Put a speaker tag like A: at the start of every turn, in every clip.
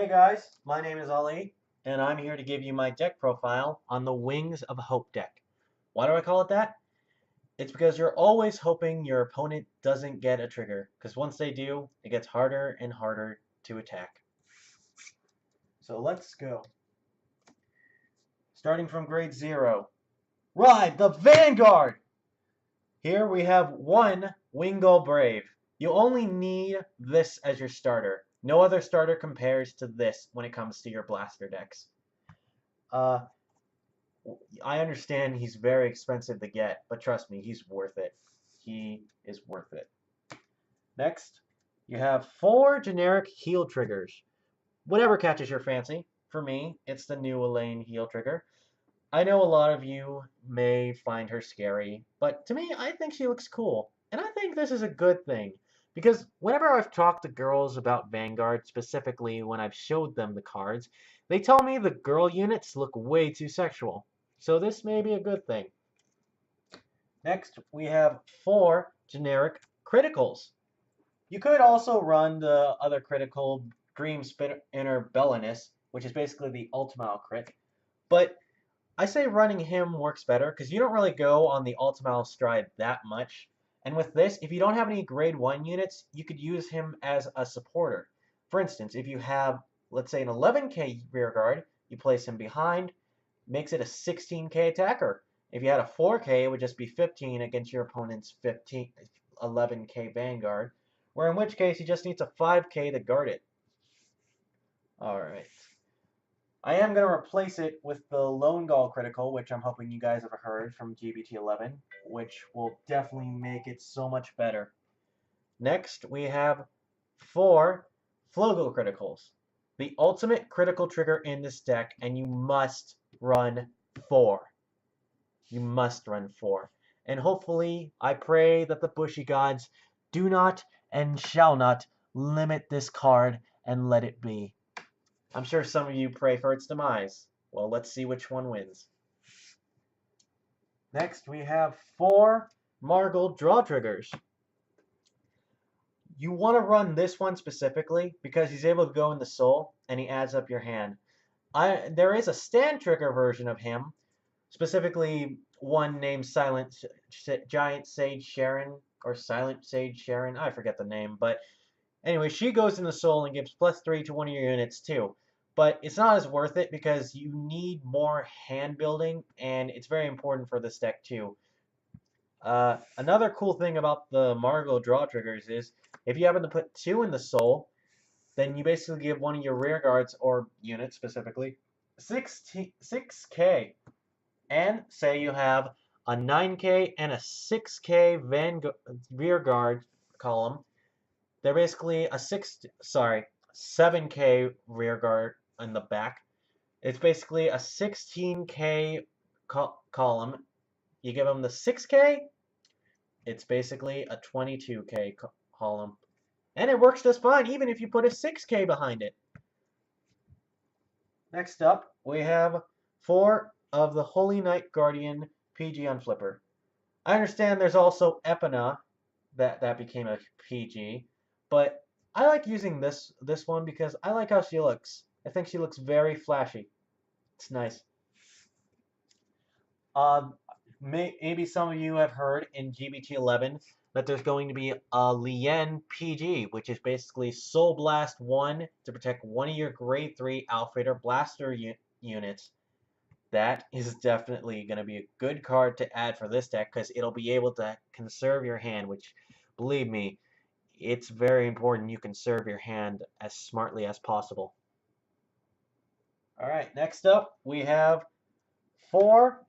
A: Hey guys, my name is Ali, and I'm here to give you my deck profile on the Wings of Hope deck. Why do I call it that? It's because you're always hoping your opponent doesn't get a trigger, because once they do, it gets harder and harder to attack. So let's go. Starting from grade 0. Ride the Vanguard! Here we have one Wingull Brave. You only need this as your starter. No other starter compares to this when it comes to your blaster decks. I understand he's very expensive to get, but trust me, he's worth it. He is worth it. Next, you have 4 generic heal triggers. Whatever catches your fancy. For me, it's the new Elaine heal trigger. I know a lot of you may find her scary, but to me, I think she looks cool. And I think this is a good thing. Because whenever I've talked to girls about Vanguard, specifically when I've showed them the cards, they tell me the girl units look way too sexual. So this may be a good thing. Next, we have 4 generic criticals. You could also run the other critical Dream Spinner Bellinus, which is basically the Ultimate crit. But I say running him works better because you don't really go on the Ultimate stride that much. And with this, if you don't have any grade 1 units, you could use him as a supporter. For instance, if you have, let's say, an 11k rear guard, you place him behind, makes it a 16k attacker. If you had a 4k, it would just be 15 against your opponent's 11k Vanguard, where in which case he just needs a 5k to guard it. Alright. I am going to replace it with the Lone Gall critical, which I'm hoping you guys have heard from GBT11, which will definitely make it so much better. Next, we have 4 Flogel criticals. The ultimate critical trigger in this deck, and you must run 4. You must run 4. And hopefully, I pray that the Bushy Gods do not and shall not limit this card and let it be. I'm sure some of you pray for its demise. Well, let's see which one wins. Next, we have 4 Margle draw triggers. You want to run this one specifically because he's able to go in the soul and he adds up your hand. There is a stand trigger version of him, specifically one named Giant Sage Sharon or Silent Sage Sharon. I forget the name, but anyway, she goes in the soul and gives +3 to one of your units too. But it's not as worth it because you need more hand building, and it's very important for this deck too. Another cool thing about the Margot draw triggers is if you happen to put 2 in the soul, then you basically give one of your rear guards, or units specifically, 6k. And say you have a 9k and a 6k rear guard column. They're basically a 7k rear guard in the back. It's basically a 16k column. You give them the 6k, it's basically a 22k column. And it works just fine, even if you put a 6k behind it. Next up, we have 4 of the Holy Knight Guardian PG on Flipper. I understand there's also Epina that became a PG, but I like using this one because I like how she looks. I think she looks very flashy. It's nice. Maybe some of you have heard in GBT11 that there's going to be a Lien PG, which is basically Soul Blast 1 to protect one of your grade 3 Outfitter Blaster units. That is definitely going to be a good card to add for this deck because it'll be able to conserve your hand, which, believe me, it's very important you conserve your hand as smartly as possible. Alright, next up we have 4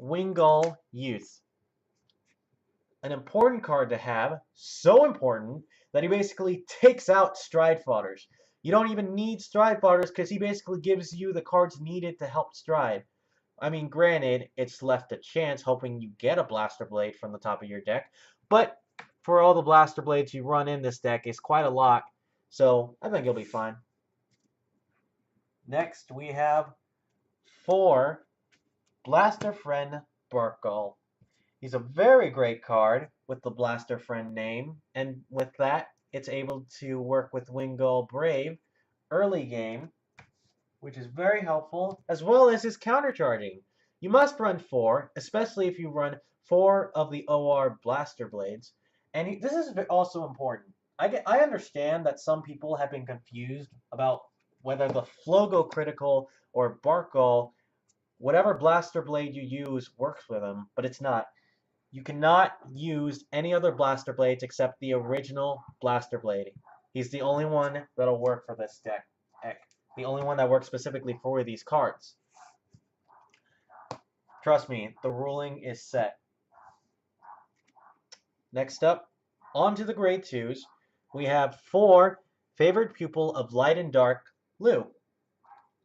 A: Wingull Youth. An important card to have, so important that he basically takes out Stride Fodders. You don't even need Stride Fodders because he basically gives you the cards needed to help Stride. I mean, granted, it's left a chance hoping you get a Blaster Blade from the top of your deck, but for all the Blaster Blades you run in this deck, it's quite a lot, so I think you'll be fine. Next, we have 4 Blaster Friend Barkgull. He's a very great card with the Blaster Friend name, and with that, it's able to work with Wingull Brave early game, which is very helpful, as well as his countercharging. You must run 4, especially if you run 4 of the OR Blaster Blades. And this is also important. I understand that some people have been confused about whether the Flogo Critical or Barkall, whatever Blaster Blade you use, works with them, but it's not. You cannot use any other Blaster Blades except the original Blaster Blade. He's the only one that'll work for this deck. The only one that works specifically for these cards. Trust me, the ruling is set. Next up, on to the grade 2s. We have 4 Favored Pupil of Light and Dark, Lou.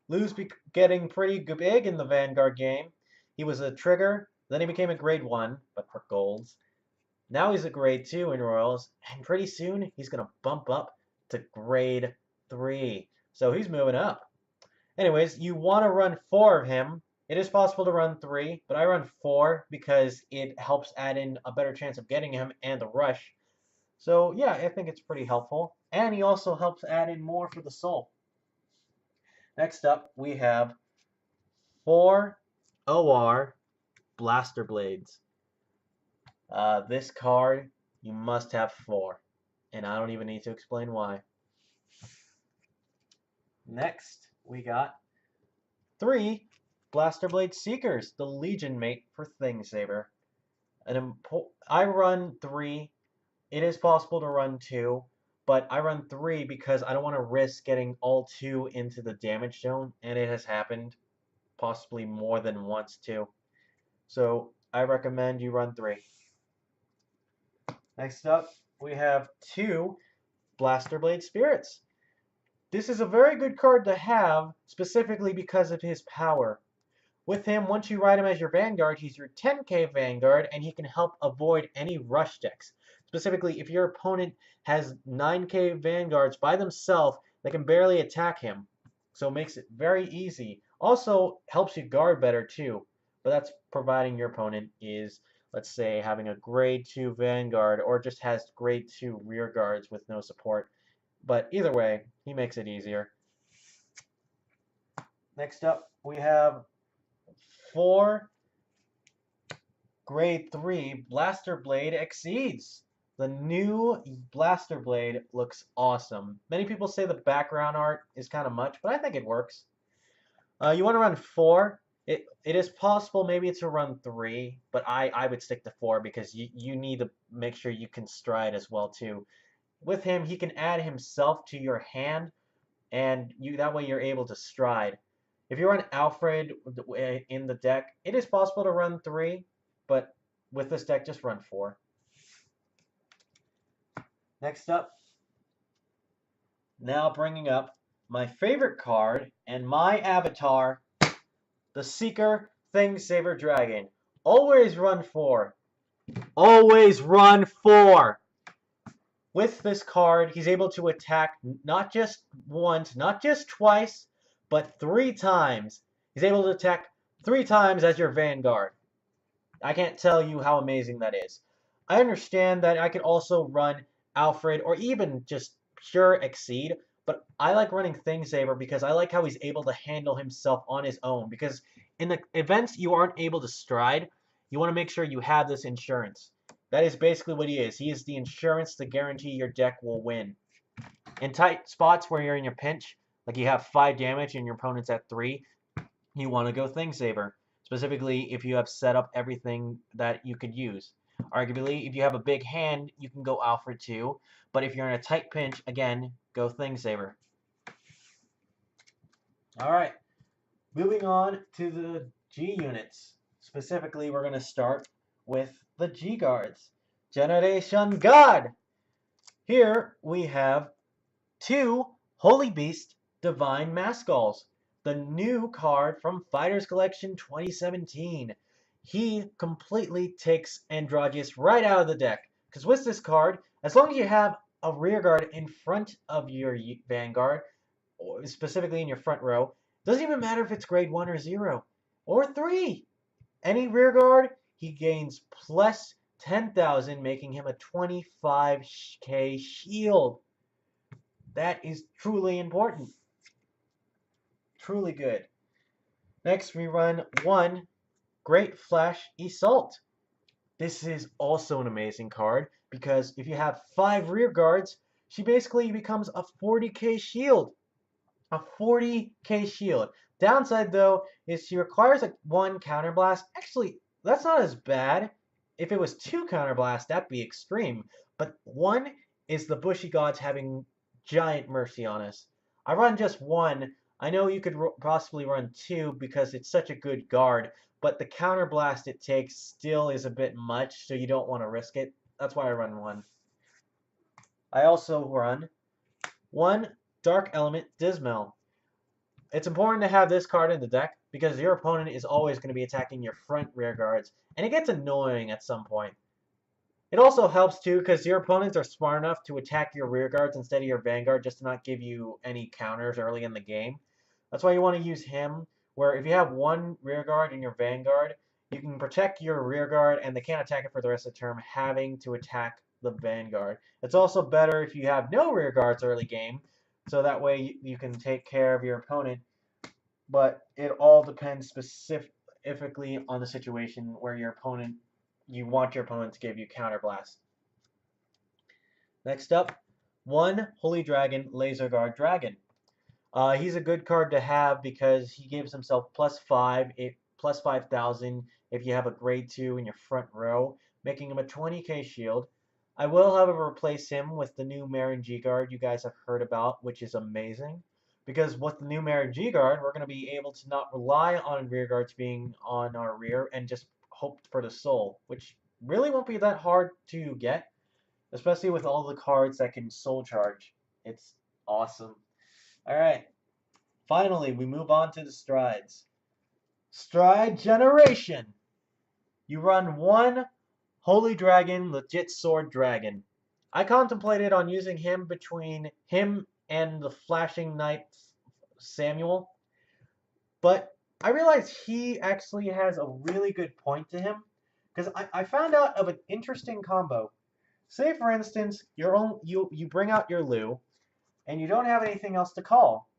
A: Lou's getting pretty big in the Vanguard game. He was a trigger, then he became a grade 1, but for golds. Now he's a grade 2 in Royals, and pretty soon he's going to bump up to grade 3. So he's moving up. Anyways, you want to run 4 of him. It is possible to run 3, but I run 4 because it helps add in a better chance of getting him and the rush. So yeah, I think it's pretty helpful. And he also helps add in more for the soul. Next up, we have 4 OR Blaster Blades. This card, you must have 4. And I don't even need to explain why. Next, we got 3 Blaster Blade Seekers, the Legion mate for Thingsaver. I run 3. It is possible to run 2, but I run 3 because I don't want to risk getting all 2 into the damage zone, and it has happened possibly more than once too. So I recommend you run 3. Next up, we have 2 Blaster Blade Spirits. This is a very good card to have, specifically because of his power. With him, once you ride him as your Vanguard, he's your 10k Vanguard, and he can help avoid any rush decks. Specifically, if your opponent has 9k Vanguards by themselves, they can barely attack him. So it makes it very easy. Also, helps you guard better too. But that's providing your opponent is, let's say, having a grade 2 Vanguard, or just has grade 2 rear guards with no support. But either way, he makes it easier. Next up, we have 4 grade 3 Blaster Blade Exceeds. The new Blaster Blade looks awesome. Many people say the background art is kind of much, but I think it works. You want to run 4. It is possible maybe to run 3, but I would stick to 4 because you need to make sure you can stride as well too. With him, he can add himself to your hand, and that way you're able to stride. If you run Alfred in the deck, it is possible to run 3, but with this deck, just run 4. Next up, now bringing up my favorite card and my avatar, the Seeker Thingsaver Dragon. Always run 4. Always run 4! With this card, he's able to attack not just once, not just twice, but 3 times. He's able to attack 3 times as your Vanguard. I can't tell you how amazing that is. I understand that I could also run Alfred or even just pure Exceed, but I like running Thingsaver because I like how he's able to handle himself on his own. Because in the events you aren't able to stride, you want to make sure you have this insurance. That is basically what he is. He is the insurance to guarantee your deck will win. In tight spots where you're in your pinch, like you have 5 damage and your opponent's at 3, you want to go Thingsaver. Specifically, if you have set up everything that you could use. Arguably, if you have a big hand, you can go Alfred too. But if you're in a tight pinch, again, go Thingsaver. Alright, moving on to the G units. Specifically, we're going to start with the G guards. Generation God! Here we have 2 Holy Beast Divine Mascalls, the new card from Fighters Collection 2017. He completely takes Androgyous right out of the deck. Because with this card, as long as you have a rear guard in front of your Vanguard, or specifically in your front row, doesn't even matter if it's grade 1 or 0, or 3. Any rear guard, he gains plus 10,000, making him a 25k shield. That is truly important. Truly good. Next, we run 1 Great Flash Assault. This is also an amazing card because if you have 5 rear guards, she basically becomes a 40k shield. A 40k shield. Downside though is she requires a 1 counterblast. Actually, that's not as bad. If it was 2 counterblast, that'd be extreme. But 1 is the Bushy Gods having giant mercy on us. I run just 1. I know you could possibly run 2 because it's such a good guard, but the counterblast it takes still is a bit much, so you don't want to risk it. That's why I run 1. I also run 1 Dark Element Dismal. It's important to have this card in the deck because your opponent is always going to be attacking your front rear guards, and it gets annoying at some point. It also helps too because your opponents are smart enough to attack your rear guards instead of your Vanguard just to not give you any counters early in the game. That's why you want to use him, where if you have 1 rear guard in your Vanguard, you can protect your rear guard and they can't attack it for the rest of the term, having to attack the Vanguard. It's also better if you have no rear guards early game, so that way you can take care of your opponent. But it all depends specifically on the situation where you want your opponent to give you counterblast. Next up, 1 Holy Dragon Laser Guard Dragon. He's a good card to have because he gives himself +5, plus 5,000 if you have a grade 2 in your front row, making him a 20k shield. I will, however, replace him with the new Marin G Guard you guys have heard about, which is amazing. Because with the new Marin G Guard, we're going to be able to not rely on rear guards being on our rear and just hope for the soul, which really won't be that hard to get, especially with all the cards that can soul charge. It's awesome. Alright, finally we move on to the strides. Stride Generation! You run 1 Holy Dragon Legit Sword Dragon. I contemplated on using him between him and the Flashing Knight Samuel, but I realized he actually has a really good point to him, because I found out of an interesting combo. Say for instance, you bring out your Lu, and you don't have anything else to call.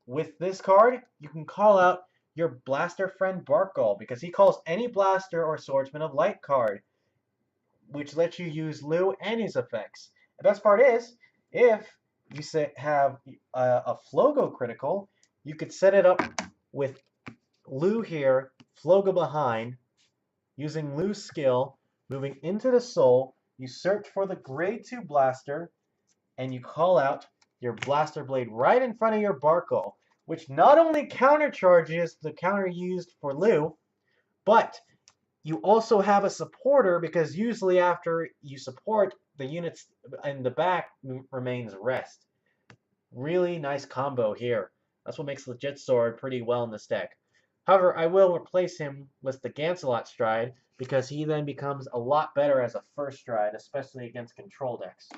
A: With this card, you can call out your blaster friend Barkgull, because he calls any blaster or swordsman of light card, which lets you use Lu and his effects. The best part is, if you have a Flogo critical, you could set it up with Lu here, Flogo behind, using Lu's skill, moving into the soul, you search for the grade 2 blaster, and you call out your blaster blade right in front of your Barkgull, which not only countercharges the counter used for Lu, but you also have a supporter, because usually after you support, the units in the back remains rest. Really nice combo here. That's what makes Legit Sword pretty well in this deck. However, I will replace him with the Gancelot Stride, because he then becomes a lot better as a first stride, especially against control decks.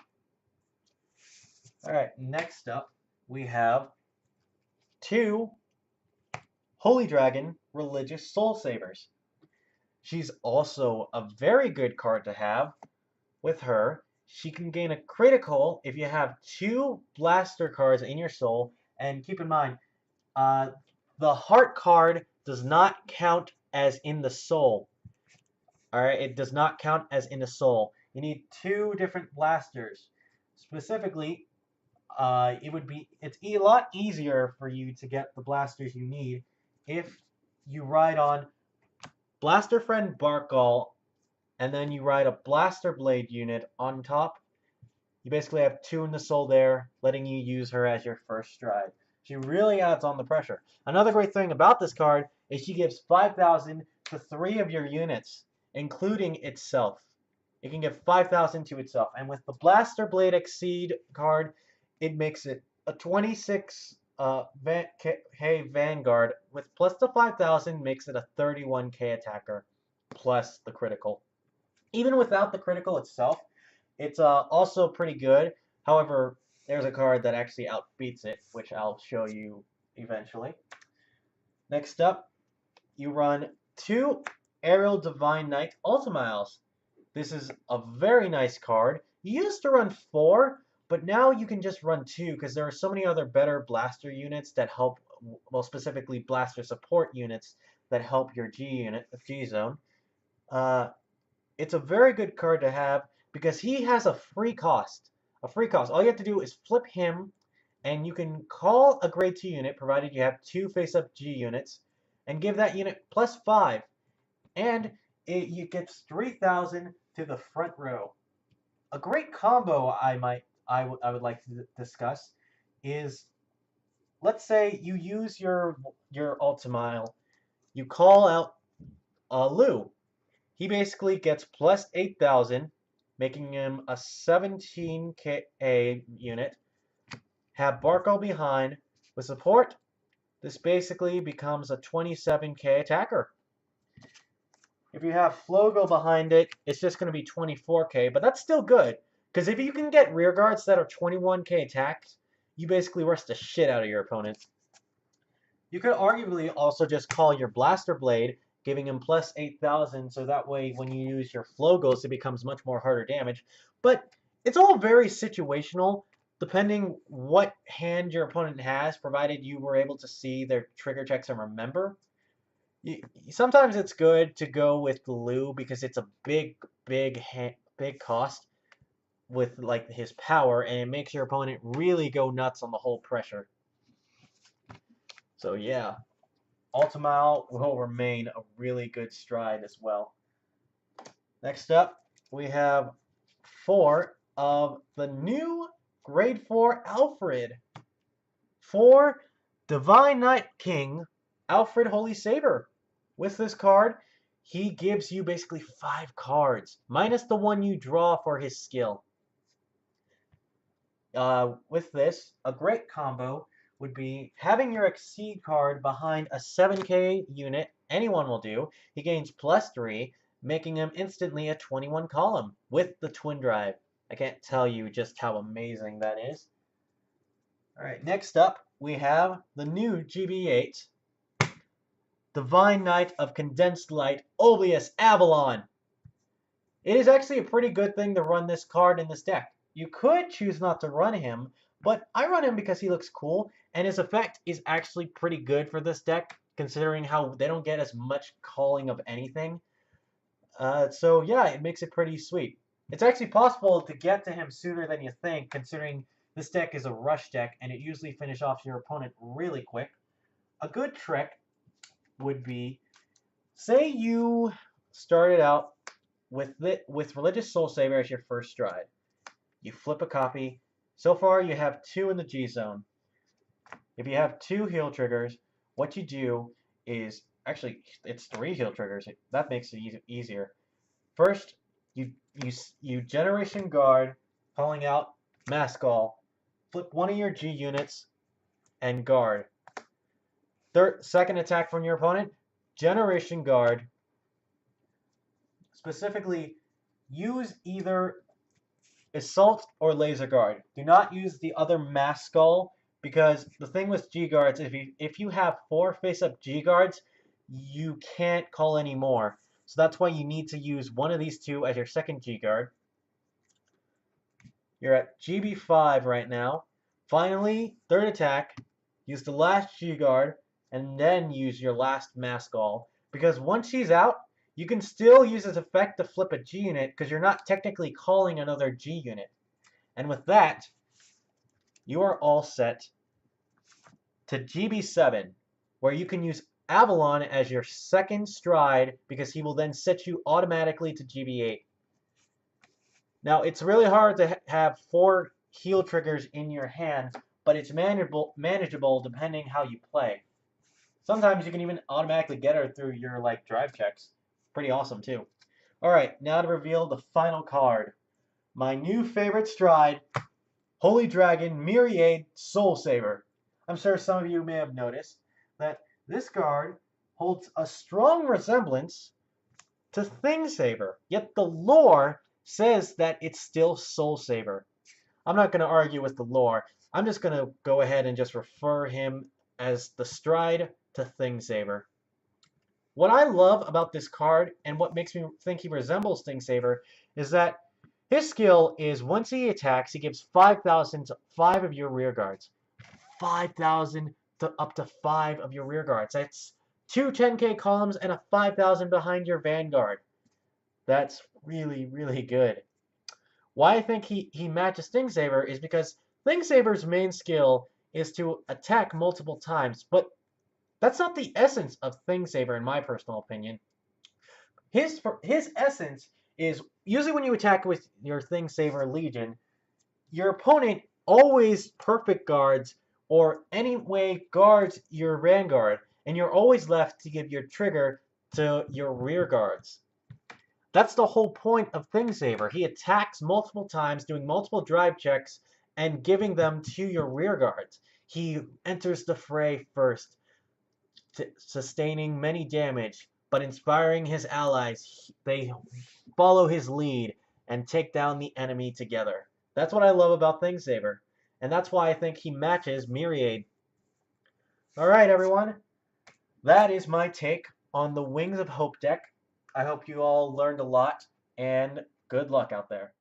A: Alright, next up we have 2 Holy Dragon Religious Soul Savers. She's also a very good card to have. With her, she can gain a critical if you have 2 blaster cards in your soul, and keep in mind, the heart card does not count as in the soul. Alright, it does not count as in the soul. You need 2 different blasters. Specifically, it's a lot easier for you to get the blasters you need if you ride on Blaster Friend Barkgull, and then you ride a Blaster Blade unit on top. You basically have 2 in the soul there, letting you use her as your first stride. She really adds on the pressure. Another great thing about this card is she gives 5,000 to 3 of your units, including itself. It can give 5,000 to itself. And with the Blaster Blade Exceed card, it makes it a 26 Vanguard with plus the 5,000 makes it a 31k attacker plus the critical. Even without the critical itself, it's also pretty good. However, there's a card that actually outbeats it, which I'll show you eventually. Next up, you run 2 Aerial Divine Knight Ultimiles. This is a very nice card. You used to run 4, but now you can just run 2 because there are so many other better blaster units that help well, specifically blaster support units that help your G zone. Uh, it's a very good card to have because he has a free cost. A free cost. All you have to do is flip him, and you can call a grade 2 unit, provided you have 2 face-up G units, and give that unit +5. And it gets 3,000 to the front row. A great combo I would like to discuss is, let's say you use your Ultimile, you call out Lou. He basically gets +8,000, making him a 17k unit. Have Barco behind. With support, this basically becomes a 27k attacker. If you have Flogo behind it, it's just going to be 24k, but that's still good. Because if you can get rear guards that are 21k attacks, you basically rust the shit out of your opponents. You could arguably also just call your Blaster Blade, giving him +8,000, so that way when you use your Flogos, it becomes much more harder damage. But it's all very situational, depending what hand your opponent has, provided you were able to see their trigger checks and remember. Sometimes it's good to go with the Lou because it's a big cost with like his power, and it makes your opponent really go nuts on the whole pressure. So yeah, Ultimile will remain a really good stride as well. Next up, we have 4 of the new Grade 4 Alfred. 4 Divine Night King Alfred Holy Saber. With this card, he gives you basically 5 cards, minus the one you draw for his skill. With this, a great combo would be having your Exceed card behind a 7k unit, anyone will do. He gains +3, making him instantly a 21 column with the Twin Drive. I can't tell you just how amazing that is. Alright, next up, we have the new GB8. Divine Knight of Condensed Light, Oblius Avalon. It is actually a pretty good thing to run this card in this deck. You could choose not to run him, but I run him because he looks cool, and his effect is actually pretty good for this deck, considering how they don't get as much calling of anything. So yeah, it makes it pretty sweet. It's actually possible to get to him sooner than you think, considering this deck is a rush deck, and it usually finishes off your opponent really quick. A good trick would be, say you started out with Religious Soul Saver as your first stride. You flip a copy. So far, you have 2 in the G zone. If you have 2 heal triggers, what you do is, actually, it's 3 heal triggers. That makes it easier. First, you Generation Guard, calling out Maskall. Flip one of your G units and guard. Second attack from your opponent, Generation Guard. Specifically, use either Assault or Laser Guard. Do not use the other Maskall, because the thing with G guards, if you have 4 face-up G guards, you can't call any more. So that's why you need to use one of these 2 as your second G guard. You're at GB5 right now. Finally, third attack, use the last G guard, and then use your last Maskall. Because once she's out, you can still use this effect to flip a G unit because you're not technically calling another G unit. And with that, you are all set to GB7, where you can use Avalon as your second stride because he will then set you automatically to GB8. Now, it's really hard to have 4 heal triggers in your hand, but it's manageable depending how you play. Sometimes you can even automatically get her through your drive checks. Pretty awesome too. Alright, now to reveal the final card. My new favorite stride, Holy Dragon Myriad Soul Saver. I'm sure some of you may have noticed that this card holds a strong resemblance to Thing Saver, yet the lore says that it's still Soul Saver. I'm not going to argue with the lore. I'm just going to go ahead and just refer him as the stride to Thing Saver. What I love about this card, and what makes me think he resembles Thing Saver, is that his skill is once he attacks, he gives 5,000 to 5 of your rear guards. 5,000 up to 5 of your rear guards. That's 2 10K columns and a 5,000 behind your Vanguard. That's really, really good. Why I think he matches Thingsaver is because Thingsaver's main skill is to attack multiple times, but that's not the essence of Thingsaver in my personal opinion. His essence is usually when you attack with your Thingsaver Legion, your opponent always perfect guards or anyway guards your Vanguard, and you're always left to give your trigger to your rear guards. That's the whole point of Thingsaver. He attacks multiple times, doing multiple drive checks, and giving them to your rear guards. He enters the fray first, sustaining many damage, but inspiring his allies. They follow his lead and take down the enemy together. That's what I love about Thingsaver, and that's why I think he matches Myriad. Alright, everyone. That is my take on the Wings of Hope deck. I hope you all learned a lot, and good luck out there.